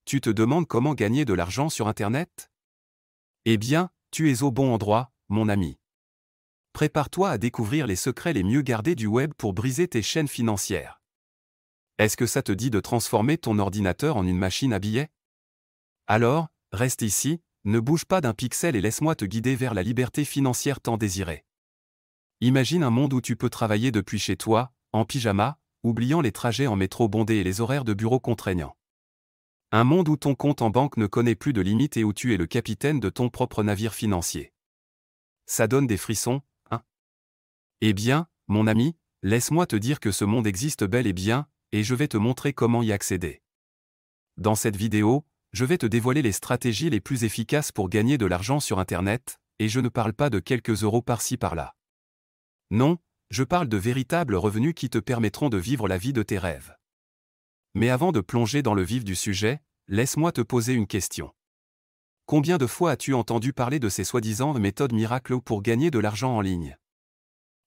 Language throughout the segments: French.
Tu te demandes comment gagner de l'argent sur Internet? Eh bien, tu es au bon endroit, mon ami. Prépare-toi à découvrir les secrets les mieux gardés du web pour briser tes chaînes financières. Est-ce que ça te dit de transformer ton ordinateur en une machine à billets? Alors, reste ici, ne bouge pas d'un pixel et laisse-moi te guider vers la liberté financière tant désirée. Imagine un monde où tu peux travailler depuis chez toi, en pyjama, oubliant les trajets en métro bondé et les horaires de bureau contraignants. Un monde où ton compte en banque ne connaît plus de limites et où tu es le capitaine de ton propre navire financier. Ça donne des frissons, hein? Eh bien, mon ami, laisse-moi te dire que ce monde existe bel et bien, et je vais te montrer comment y accéder. Dans cette vidéo, je vais te dévoiler les stratégies les plus efficaces pour gagner de l'argent sur Internet, et je ne parle pas de quelques euros par-ci par-là. Non, je parle de véritables revenus qui te permettront de vivre la vie de tes rêves. Mais avant de plonger dans le vif du sujet, laisse-moi te poser une question. Combien de fois as-tu entendu parler de ces soi-disant méthodes miracles pour gagner de l'argent en ligne?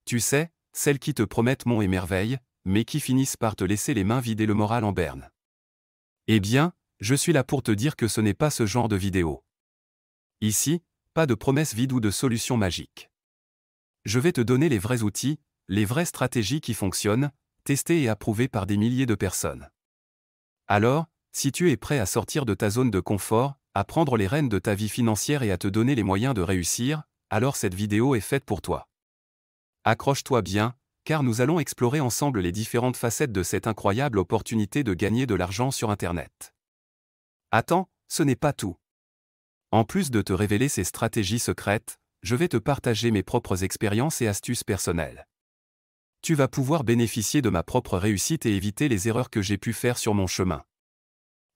Tu sais, celles qui te promettent monts et merveilles, mais qui finissent par te laisser les mains vides et le moral en berne. Eh bien, je suis là pour te dire que ce n'est pas ce genre de vidéo. Ici, pas de promesses vides ou de solutions magiques. Je vais te donner les vrais outils, les vraies stratégies qui fonctionnent, testées et approuvées par des milliers de personnes. Alors, si tu es prêt à sortir de ta zone de confort, à prendre les rênes de ta vie financière et à te donner les moyens de réussir, alors cette vidéo est faite pour toi. Accroche-toi bien, car nous allons explorer ensemble les différentes facettes de cette incroyable opportunité de gagner de l'argent sur Internet. Attends, ce n'est pas tout. En plus de te révéler ces stratégies secrètes, je vais te partager mes propres expériences et astuces personnelles. Tu vas pouvoir bénéficier de ma propre réussite et éviter les erreurs que j'ai pu faire sur mon chemin.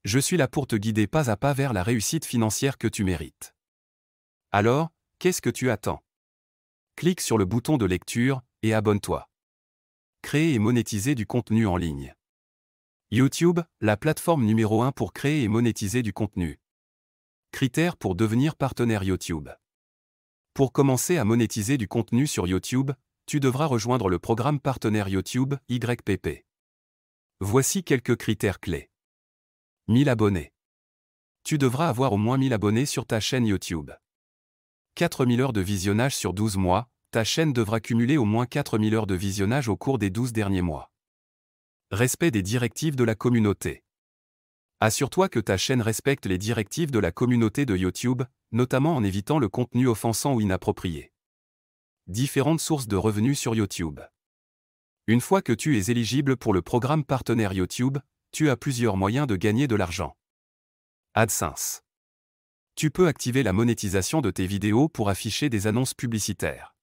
Je suis là pour te guider pas à pas vers la réussite financière que tu mérites. Alors, qu'est-ce que tu attends? Clique sur le bouton de lecture et abonne-toi. Créer et monétiser du contenu en ligne. YouTube, la plateforme numéro 1 pour créer et monétiser du contenu. Critères pour devenir partenaire YouTube. Pour commencer à monétiser du contenu sur YouTube, tu devras rejoindre le programme partenaire YouTube, YPP. Voici quelques critères clés. 1000 abonnés. Tu devras avoir au moins 1000 abonnés sur ta chaîne YouTube. 4000 heures de visionnage sur 12 mois, ta chaîne devra cumuler au moins 4000 heures de visionnage au cours des 12 derniers mois. Respect des directives de la communauté. Assure-toi que ta chaîne respecte les directives de la communauté de YouTube, notamment en évitant le contenu offensant ou inapproprié. Différentes sources de revenus sur YouTube. Une fois que tu es éligible pour le programme partenaire YouTube, tu as plusieurs moyens de gagner de l'argent. AdSense. Tu peux activer la monétisation de tes vidéos pour afficher des annonces publicitaires.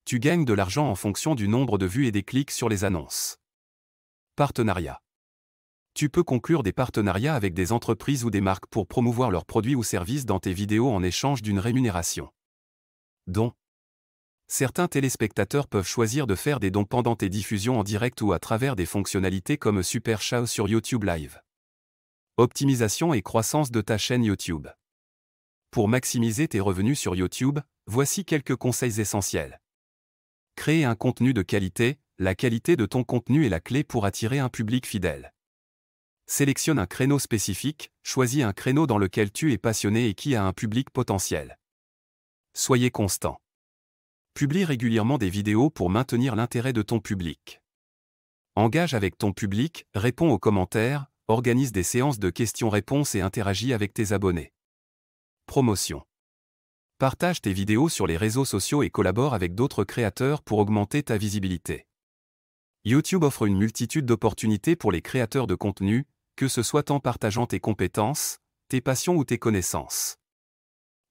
Tu gagnes de l'argent en fonction du nombre de vues et des clics sur les annonces. Partenariat. Tu peux conclure des partenariats avec des entreprises ou des marques pour promouvoir leurs produits ou services dans tes vidéos en échange d'une rémunération. Dons. Certains téléspectateurs peuvent choisir de faire des dons pendant tes diffusions en direct ou à travers des fonctionnalités comme Super Chat sur YouTube Live. Optimisation et croissance de ta chaîne YouTube. Pour maximiser tes revenus sur YouTube, voici quelques conseils essentiels. Créer un contenu de qualité. La qualité de ton contenu est la clé pour attirer un public fidèle. Sélectionne un créneau spécifique, choisis un créneau dans lequel tu es passionné et qui a un public potentiel. Soyez constant. Publie régulièrement des vidéos pour maintenir l'intérêt de ton public. Engage avec ton public, réponds aux commentaires, organise des séances de questions-réponses et interagis avec tes abonnés. Promotion. Partage tes vidéos sur les réseaux sociaux et collabore avec d'autres créateurs pour augmenter ta visibilité. YouTube offre une multitude d'opportunités pour les créateurs de contenu, que ce soit en partageant tes compétences, tes passions ou tes connaissances.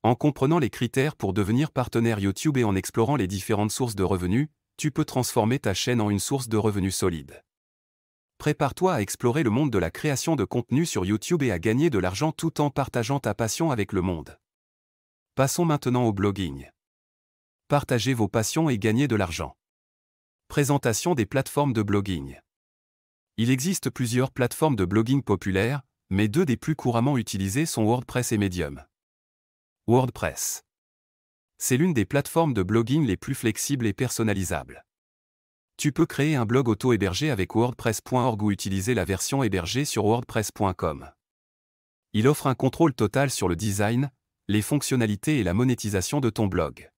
En comprenant les critères pour devenir partenaire YouTube et en explorant les différentes sources de revenus, tu peux transformer ta chaîne en une source de revenus solide. Prépare-toi à explorer le monde de la création de contenu sur YouTube et à gagner de l'argent tout en partageant ta passion avec le monde. Passons maintenant au blogging. Partagez vos passions et gagnez de l'argent. Présentation des plateformes de blogging. Il existe plusieurs plateformes de blogging populaires, mais deux des plus couramment utilisées sont WordPress et Medium. WordPress. C'est l'une des plateformes de blogging les plus flexibles et personnalisables. Tu peux créer un blog auto-hébergé avec WordPress.org ou utiliser la version hébergée sur WordPress.com. Il offre un contrôle total sur le design, les fonctionnalités et la monétisation de ton blog.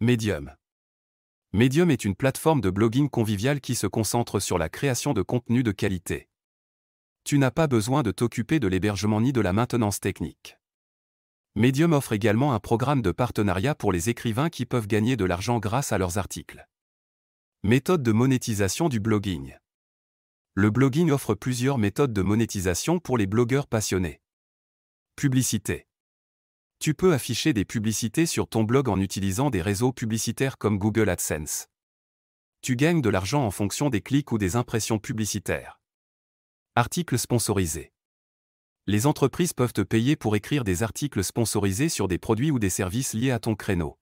Medium. Medium est une plateforme de blogging convivial qui se concentre sur la création de contenu de qualité. Tu n'as pas besoin de t'occuper de l'hébergement ni de la maintenance technique. Medium offre également un programme de partenariat pour les écrivains qui peuvent gagner de l'argent grâce à leurs articles. Méthode de monétisation du blogging. Le blogging offre plusieurs méthodes de monétisation pour les blogueurs passionnés. Publicité. Tu peux afficher des publicités sur ton blog en utilisant des réseaux publicitaires comme Google AdSense. Tu gagnes de l'argent en fonction des clics ou des impressions publicitaires. Articles sponsorisés. Les entreprises peuvent te payer pour écrire des articles sponsorisés sur des produits ou des services liés à ton créneau.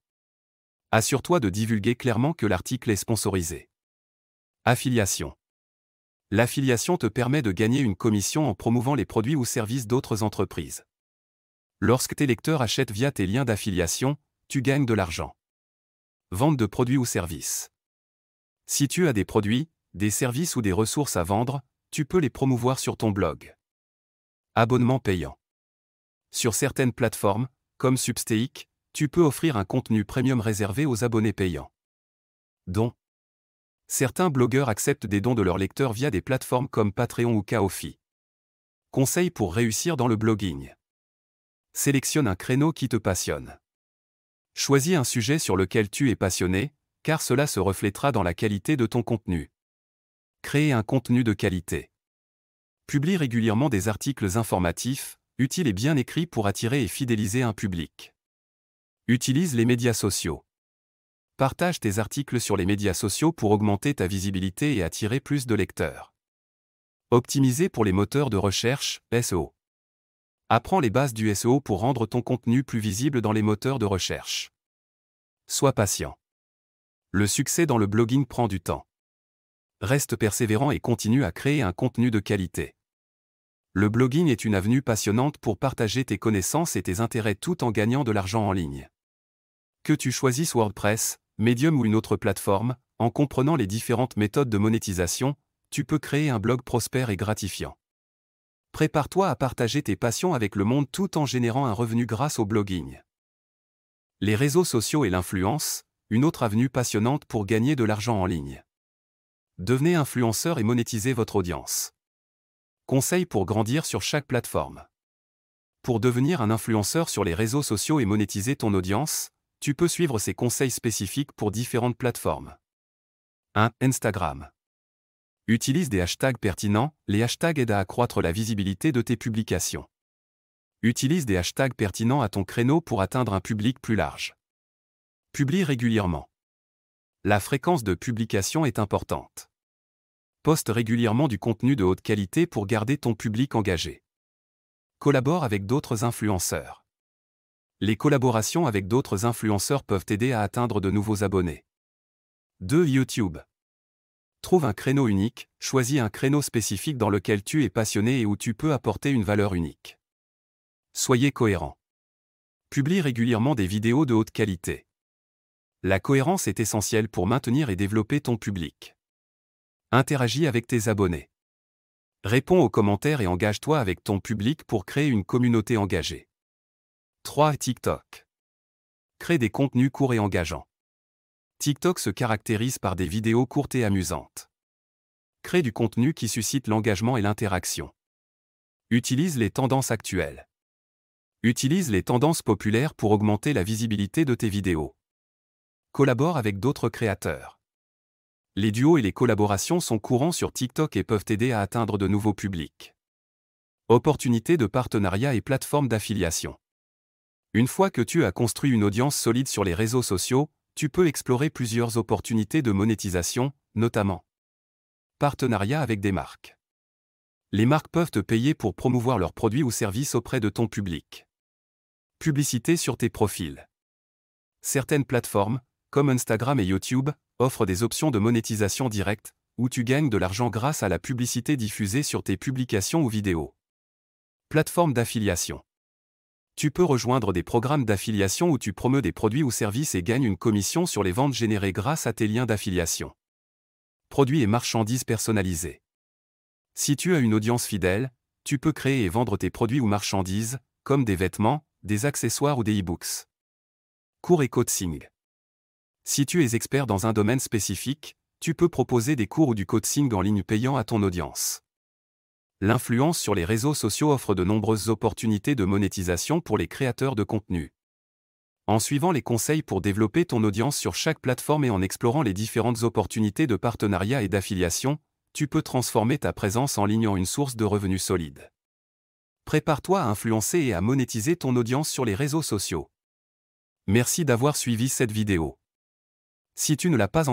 Assure-toi de divulguer clairement que l'article est sponsorisé. Affiliation. L'affiliation te permet de gagner une commission en promouvant les produits ou services d'autres entreprises. Lorsque tes lecteurs achètent via tes liens d'affiliation, tu gagnes de l'argent. Vente de produits ou services. Si tu as des produits, des services ou des ressources à vendre, tu peux les promouvoir sur ton blog. Abonnement payant. Sur certaines plateformes, comme Substack, tu peux offrir un contenu premium réservé aux abonnés payants. Dons. Certains blogueurs acceptent des dons de leurs lecteurs via des plateformes comme Patreon ou Ko-fi. Conseils pour réussir dans le blogging. Sélectionne un créneau qui te passionne. Choisis un sujet sur lequel tu es passionné, car cela se reflétera dans la qualité de ton contenu. Créer un contenu de qualité. Publie régulièrement des articles informatifs, utiles et bien écrits pour attirer et fidéliser un public. Utilise les médias sociaux. Partage tes articles sur les médias sociaux pour augmenter ta visibilité et attirer plus de lecteurs. Optimiser pour les moteurs de recherche, SEO. Apprends les bases du SEO pour rendre ton contenu plus visible dans les moteurs de recherche. Sois patient. Le succès dans le blogging prend du temps. Reste persévérant et continue à créer un contenu de qualité. Le blogging est une avenue passionnante pour partager tes connaissances et tes intérêts tout en gagnant de l'argent en ligne. Que tu choisisses WordPress, Medium ou une autre plateforme, en comprenant les différentes méthodes de monétisation, tu peux créer un blog prospère et gratifiant. Prépare-toi à partager tes passions avec le monde tout en générant un revenu grâce au blogging. Les réseaux sociaux et l'influence, une autre avenue passionnante pour gagner de l'argent en ligne. Devenez influenceur et monétisez votre audience. Conseils pour grandir sur chaque plateforme. Pour devenir un influenceur sur les réseaux sociaux et monétiser ton audience, tu peux suivre ces conseils spécifiques pour différentes plateformes. 1. Instagram. Utilise des hashtags pertinents, les hashtags aident à accroître la visibilité de tes publications. Utilise des hashtags pertinents à ton créneau pour atteindre un public plus large. Publie régulièrement. La fréquence de publication est importante. Poste régulièrement du contenu de haute qualité pour garder ton public engagé. Collabore avec d'autres influenceurs. Les collaborations avec d'autres influenceurs peuvent t'aider à atteindre de nouveaux abonnés. 2. YouTube. Trouve un créneau unique, choisis un créneau spécifique dans lequel tu es passionné et où tu peux apporter une valeur unique. Soyez cohérent. Publie régulièrement des vidéos de haute qualité. La cohérence est essentielle pour maintenir et développer ton public. Interagis avec tes abonnés. Réponds aux commentaires et engage-toi avec ton public pour créer une communauté engagée. 3. TikTok. Crée des contenus courts et engageants. TikTok se caractérise par des vidéos courtes et amusantes. Crée du contenu qui suscite l'engagement et l'interaction. Utilise les tendances actuelles. Utilise les tendances populaires pour augmenter la visibilité de tes vidéos. Collabore avec d'autres créateurs. Les duos et les collaborations sont courants sur TikTok et peuvent t'aider à atteindre de nouveaux publics. Opportunités de partenariat et plateformes d'affiliation. Une fois que tu as construit une audience solide sur les réseaux sociaux, tu peux explorer plusieurs opportunités de monétisation, notamment partenariat avec des marques. Les marques peuvent te payer pour promouvoir leurs produits ou services auprès de ton public. Publicité sur tes profils. Certaines plateformes, comme Instagram et YouTube, offrent des options de monétisation directe, où tu gagnes de l'argent grâce à la publicité diffusée sur tes publications ou vidéos. Plateforme d'affiliation. Tu peux rejoindre des programmes d'affiliation où tu promeus des produits ou services et gagnes une commission sur les ventes générées grâce à tes liens d'affiliation. Produits et marchandises personnalisés. Si tu as une audience fidèle, tu peux créer et vendre tes produits ou marchandises, comme des vêtements, des accessoires ou des e-books. Cours et coaching. Si tu es expert dans un domaine spécifique, tu peux proposer des cours ou du coaching en ligne payant à ton audience. L'influence sur les réseaux sociaux offre de nombreuses opportunités de monétisation pour les créateurs de contenu. En suivant les conseils pour développer ton audience sur chaque plateforme et en explorant les différentes opportunités de partenariat et d'affiliation, tu peux transformer ta présence en ligne en une source de revenus solide. Prépare-toi à influencer et à monétiser ton audience sur les réseaux sociaux. Merci d'avoir suivi cette vidéo. Si tu ne l'as pas encore